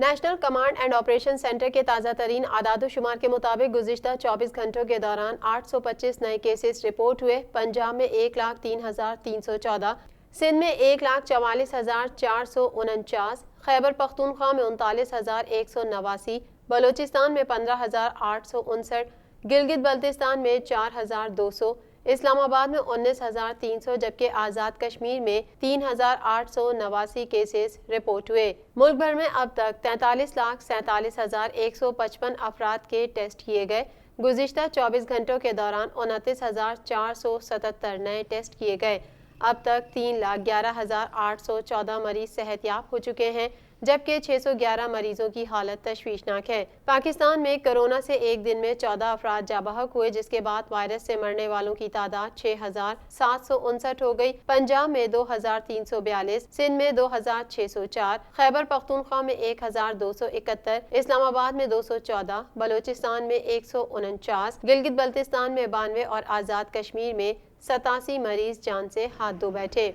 National command and operation centre کے تازہ ترین اعداد و شمار کے مطابق گزشتہ 24 گھنٹوں کے دوران 825 نئے کیسز رپورٹ ہوئے۔ پنجاب میں 1,03,314، سندھ میں 1,44,449، خیبر پختونخوا میں 39,189، بلوچستان میں 15,859، گلگت بلتستان میں 4,200، اسلام آباد میں 19,300 جبکہ آزاد کشمیر میں 3,889 کیسز رپورٹ ہوئے۔ ملک بھر میں اب تک 43,47,155 افراد کے ٹیسٹ کیے گئے۔ گزشتہ 24 گھنٹوں کے دوران 29,477 نئے ٹیسٹ کیے گئے۔ اب تک 3,11,814 مریض صحت یاب ہو چکے ہیں جبکہ 611 مریضوں کی حالت تشویشناک ہے۔ پاکستان میں کرونا سے ایک دن میں 14 افراد جاں بحق ہوئے جس کے بعد وائرس سے مرنے والوں کی تعداد 6,759 ہو گئی۔ پنجاب میں 2,342، سندھ میں 2,604، خیبر پختونخوا میں 1,271، اسلام آباد میں 214، بلوچستان میں 149، گلگت بلتستان میں 92 اور آزاد کشمیر میں 87 مریض جان سے ہاتھ دھو بیٹھے۔